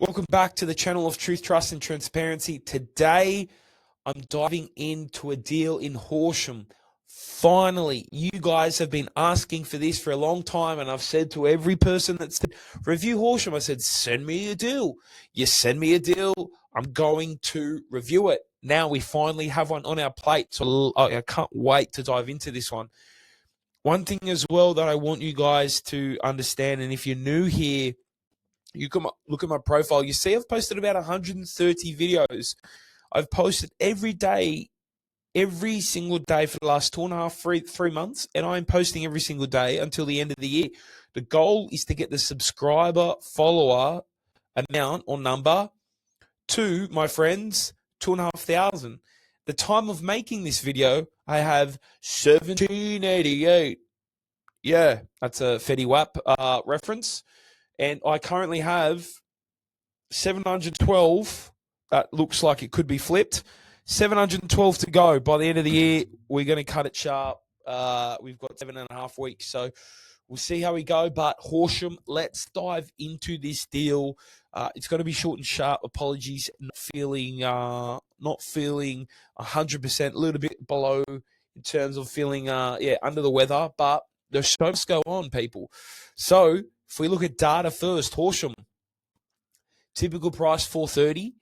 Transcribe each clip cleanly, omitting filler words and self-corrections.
Welcome back to the channel of Truth, Trust, and Transparency. Today, I'm diving into a deal in Horsham. Finally, you guys have been asking for this for a long time, and I've said to every person that said, review Horsham, I said, send me a deal. You send me a deal, I'm going to review it. Now we finally have one on our plate, so I can't wait to dive into this one. One thing as well that I want you guys to understand, and if you're new here, you can look at my profile. You see I've posted about 130 videos. I've posted every day, every single day for the last 2.5, 3 months, and I'm posting every single day until the end of the year. The goal is to get the subscriber, follower amount or number to, my friends, 2,500. The time of making this video, I have 1788. Yeah, that's a Fetty Wap reference. And I currently have 712. That looks like it could be flipped. 712 to go. By the end of the year, we're going to cut it sharp. We've got 7.5 weeks, so we'll see how we go. But Horsham, let's dive into this deal. It's going to be short and sharp. Apologies, not feeling 100%, a little bit below in terms of feeling under the weather. But there's so much go on, people. So if we look at data first, Horsham, typical price 430,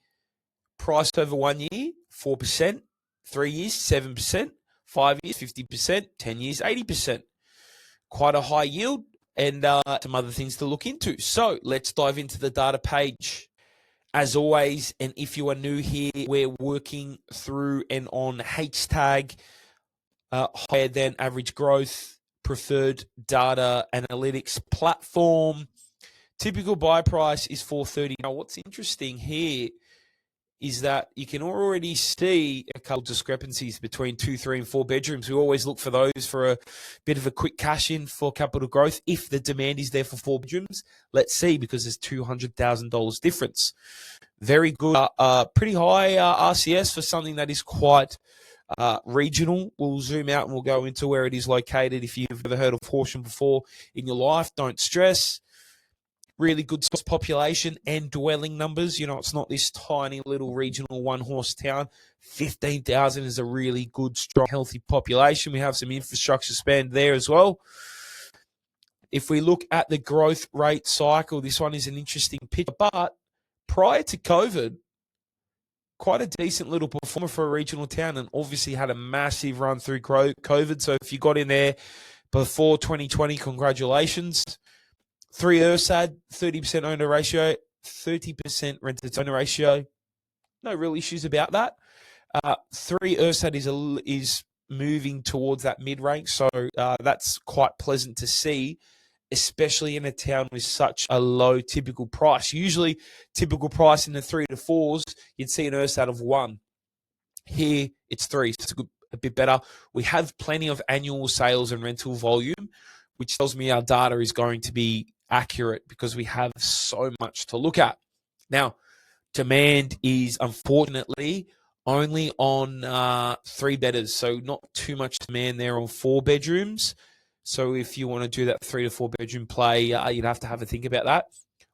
price over 1 year 4%, 3 years 7%, 5 years 50%, 10 years 80%. Quite a high yield, and some other things to look into. So let's dive into the data page. As always, and if you are new here, we're working through and on H-tag, higher than average growth, preferred data analytics platform. Typical buy price is 430. Now, what's interesting here is that you can already see a couple discrepancies between 2, 3, and 4 bedrooms. We always look for those for a bit of a quick cash in for capital growth. If the demand is there for 4 bedrooms, let's see, because there's $200,000 difference. Very good, pretty high RCS for something that is quite regional. We'll zoom out and we'll go into where it is located. If you've ever heard of Horsham before in your life, don't stress. Really good size population and dwelling numbers. You know, it's not this tiny little regional one-horse town. 15,000 is a really good, strong, healthy population. We have some infrastructure spend there as well. If we look at the growth rate cycle, this one is an interesting picture. But prior to COVID, quite a decent little performer for a regional town, and obviously had a massive run through COVID. So if you got in there before 2020, congratulations. 3 URSAD, 30% owner ratio, 30% rent-to-owner ratio. No real issues about that. 3 URSAD is moving towards that mid-rank, so that's quite pleasant to see, especially in a town with such a low typical price. Usually, typical price in the 3 to 4s, you'd see an URSAD of 1. Here, it's 3, so it's a bit better. We have plenty of annual sales and rental volume, which tells me our data is going to be accurate because we have so much to look at. Now, demand is unfortunately only on 3-bedders, so not too much demand there on 4 bedrooms. So if you want to do that 3 to 4 bedroom play, you'd have to have a think about that.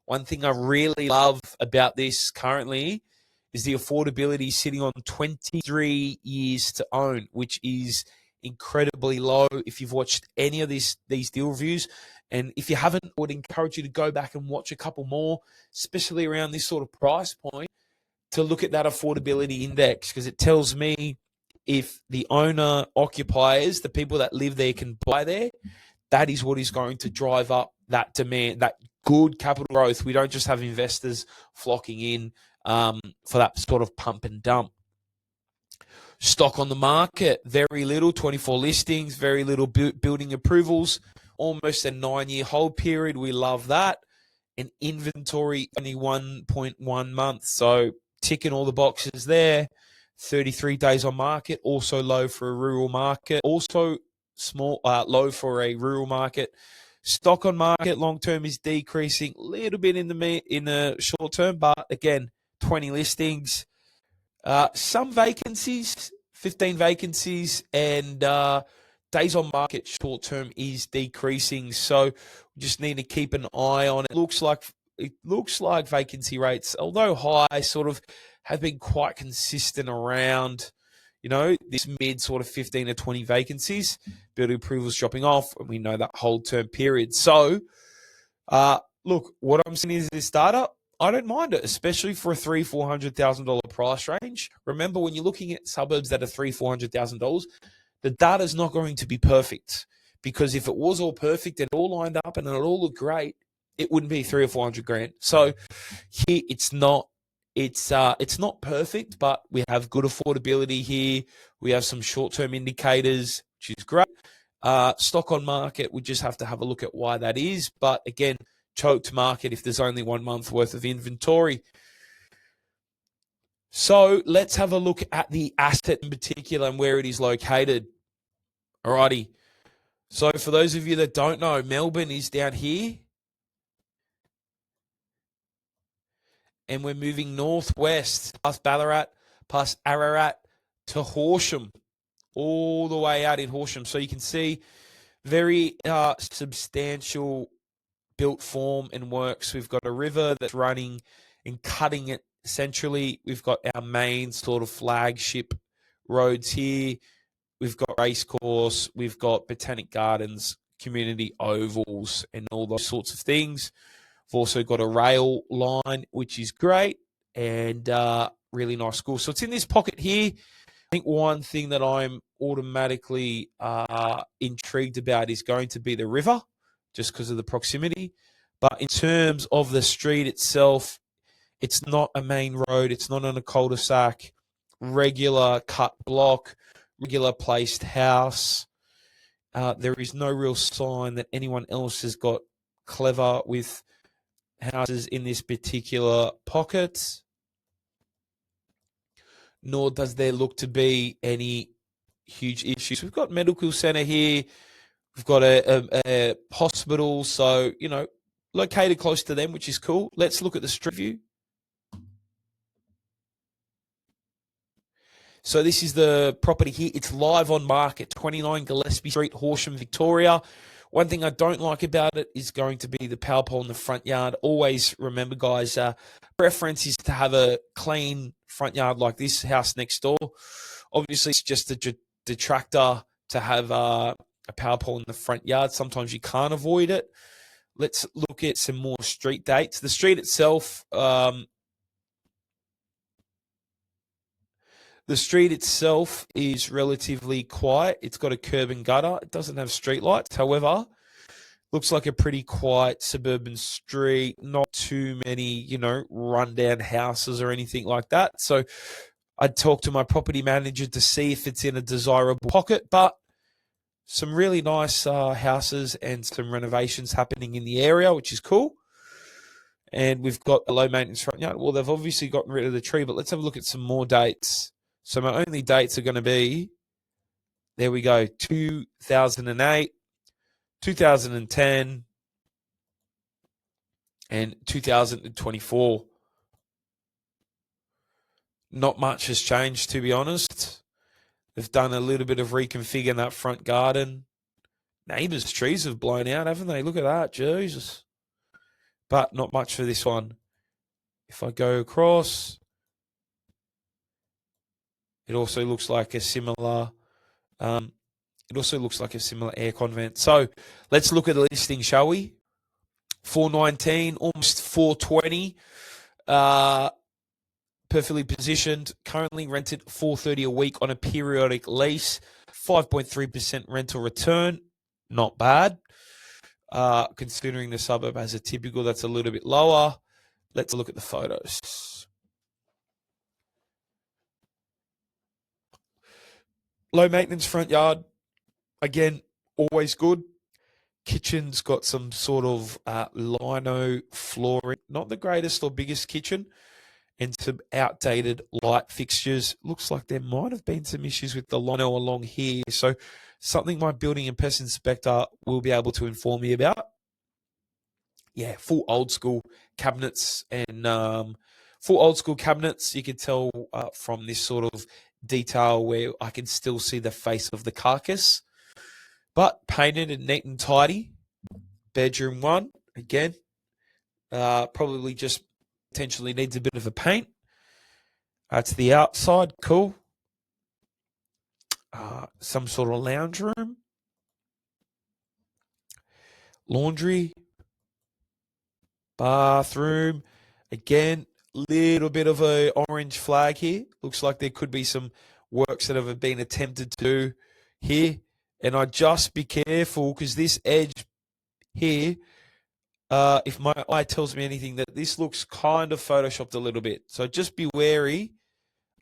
One thing I really love about this currently is the affordability sitting on 23 years to own, which is incredibly low. If you've watched any of these deal reviews, and if you haven't, I would encourage you to go back and watch a couple more, especially around this sort of price point, to look at that affordability index, because it tells me if the owner occupiers, the people that live there, can buy there, that is what is going to drive up that demand, that good capital growth. We don't just have investors flocking in for that sort of pump and dump. Stock on the market, very little, 24 listings, very little building approvals, almost a 9-year hold period. We love that. And inventory only 1.1 months. So ticking all the boxes there. 33 days on market, also low for a rural market. Also low for a rural market. Stock on market long term is decreasing a little bit in the short term, but again, 20 listings. Some vacancies, 15 vacancies, and days on market short term is decreasing. So we just need to keep an eye on it. Looks like it looks like vacancy rates, although high, sort of have been quite consistent around, this mid sort of 15 to 20 vacancies. Building approvals dropping off, and we know that hold term period. So, look, what I'm saying is this data, I don't mind it, especially for a $300,000-$400,000 price range. Remember, when you're looking at suburbs that are $300,000-$400,000, the data is not going to be perfect, because if it was all perfect and all lined up and it all looked great, it wouldn't be 300 or 400 grand. So here it's not. It's not perfect, but we have good affordability here. We have some short-term indicators, which is great. Stock on market, we just have to have a look at why that is. But again, choked market if there's only 1 month worth of inventory. So let's have a look at the asset in particular and where it is located. Alrighty. So for those of you that don't know, Melbourne is down here. And we're moving northwest past Ballarat, past Ararat to Horsham, all the way out in Horsham. So you can see very substantial built form and works. We've got a river that's running and cutting it centrally. We've got our main sort of flagship roads here. We've got racecourse. We've got botanic gardens, community ovals, and all those sorts of things. We've also got a rail line, which is great, and really nice school. So it's in this pocket here. I think one thing that I'm automatically intrigued about is going to be the river, just because of the proximity. But in terms of the street itself, it's not a main road. It's not on a cul-de-sac. Regular cut block, regular placed house. There is no real sign that anyone else has got clever with houses in this particular pocket, nor does there look to be any huge issues. We've got medical centre here. We've got a hospital, so, located close to them, which is cool. Let's look at the street view. So this is the property here. It's live on market, 29 Gillespie Street, Horsham, Victoria. One thing I don't like about it is going to be the power pole in the front yard. Always remember, guys, preference is to have a clean front yard like this house next door. Obviously, it's just a detractor to have a power pole in the front yard. Sometimes you can't avoid it. Let's look at some more street dates. The street itself, is relatively quiet. It's got a curb and gutter. It doesn't have street lights. However, looks like a pretty quiet suburban street. Not too many, rundown houses or anything like that. So I'd talk to my property manager to see if it's in a desirable pocket. But some really nice houses and some renovations happening in the area, which is cool. And we've got a low maintenance front yard. Well, they've obviously gotten rid of the tree, but let's have a look at some more dates. So my only dates are going to be, there we go, 2008, 2010, and 2024. Not much has changed, to be honest. They've done a little bit of reconfiguring that front garden. Neighbours' trees have blown out, haven't they? Look at that, Jesus. But not much for this one. If I go across, it also looks like a similar aircon vent. So let's look at the listing, shall we? 419, almost 420. Perfectly positioned. Currently rented $430 a week on a periodic lease. 5.3% rental return. Not bad. Considering the suburb has a typical that's a little bit lower. Let's look at the photos. Low maintenance front yard. Again, always good. Kitchen's got some sort of lino flooring. Not the greatest or biggest kitchen. And some outdated light fixtures. Looks like there might have been some issues with the lino along here. So something my building and pest inspector will be able to inform me about. Yeah, full old school cabinets and you can tell from this sort of detail where I can still see the face of the carcass. But painted and neat and tidy. Bedroom one, again, Probably just potentially needs a bit of a paint. That's the outside. Cool. Some sort of lounge room. Laundry. Bathroom. Again, little bit of a orange flag here. Looks like there could be some works that have been attempted to do here. And I just be careful because this edge here, if my eye tells me anything, that this looks kind of photoshopped a little bit. So just be wary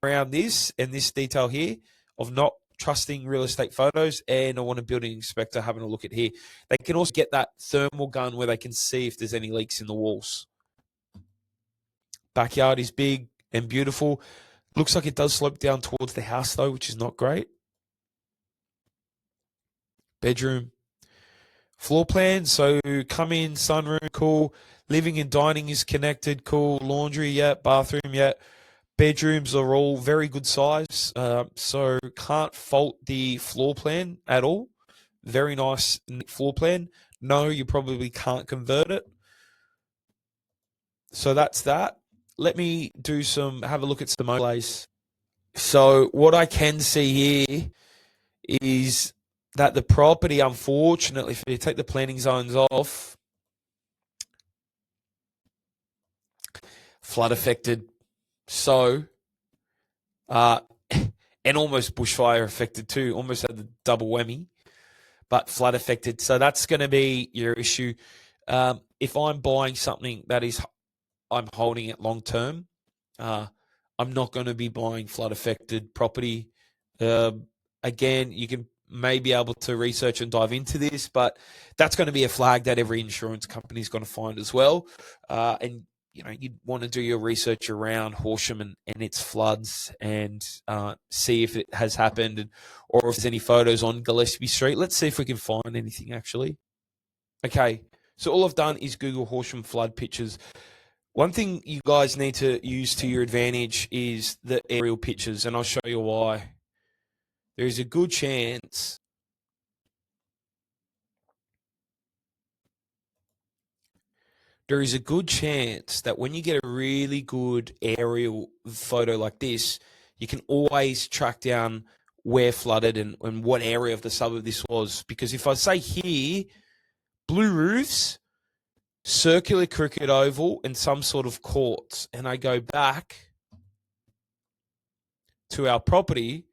around this and this detail here of not trusting real estate photos. And I want a building inspector having a look at here. They can also get that thermal gun where they can see if there's any leaks in the walls. Backyard is big and beautiful. Looks like it does slope down towards the house though, which is not great. Bedroom. Floor plan, so come in, sunroom, cool. Living and dining is connected, cool. Laundry, yeah. Bathroom, yeah. Bedrooms are all very good size, so can't fault the floor plan at all. Very nice floor plan. No, you probably can't convert it. So that's that. Let me have a look at some overlays. So what I can see here is that the property, unfortunately, if you take the planning zones off, flood affected. So, and almost bushfire affected too, almost had the double whammy, but flood affected. So that's going to be your issue. If I'm buying something that I'm holding it long term, I'm not going to be buying flood affected property. Again, you can may be able to research and dive into this, but that's going to be a flag that every insurance company is going to find as well. And you'd want to do your research around Horsham and its floods and see if it has happened or if there's any photos on Gillespie Street. Let's see if we can find anything actually. Okay, so all I've done is Google Horsham flood pictures. One thing you guys need to use to your advantage is the aerial pictures, and I'll show you why. There is a good chance that when you get a really good aerial photo like this, you can always track down where flooded and what area of the suburb this was. Because if I say here, blue roofs, circular cricket oval, and some sort of courts, and I go back to our property,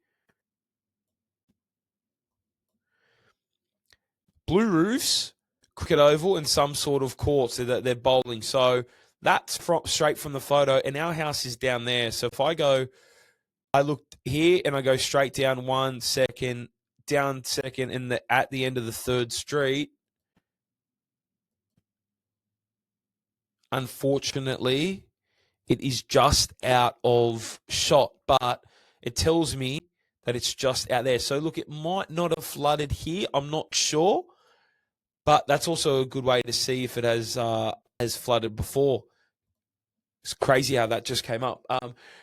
blue roofs, cricket oval, and some sort of courts. They're bowling. So that's straight from the photo, and our house is down there. So if I looked here and I go straight down 1 second, down second, and at the end of the 3rd street, unfortunately, it is just out of shot, but it tells me that it's just out there. So look, it might not have flooded here. I'm not sure. But that's also a good way to see if it has flooded before. It's crazy how that just came up.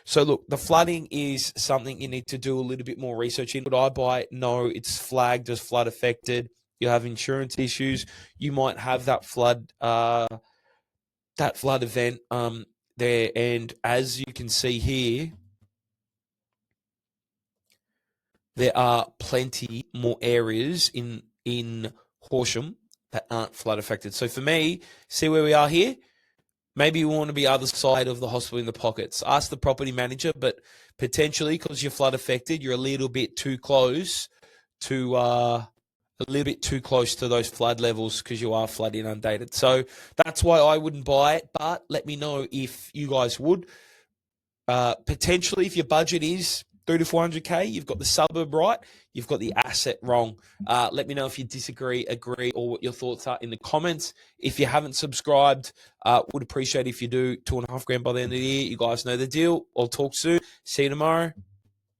So look, the flooding is something you need to do a little bit more research in. Would I buy it? No, it's flagged as flood affected. You have insurance issues. You might have that flood event there. And as you can see here, there are plenty more areas in Horsham that aren't flood affected. So for me, see where we are here? Maybe you want to be other side of the hospital in the pockets. Ask the property manager, but potentially because you're flood affected, you're a little bit too close to those flood levels because you are flood inundated. So that's why I wouldn't buy it. But let me know if you guys would. Potentially, if your budget is 300 to 400K, you've got the suburb right, you've got the asset wrong. Let me know if you disagree, agree, or what your thoughts are in the comments. If you haven't subscribed, would appreciate if you do. $2.5 grand by the end of the year. You guys know the deal. I'll talk soon. See you tomorrow.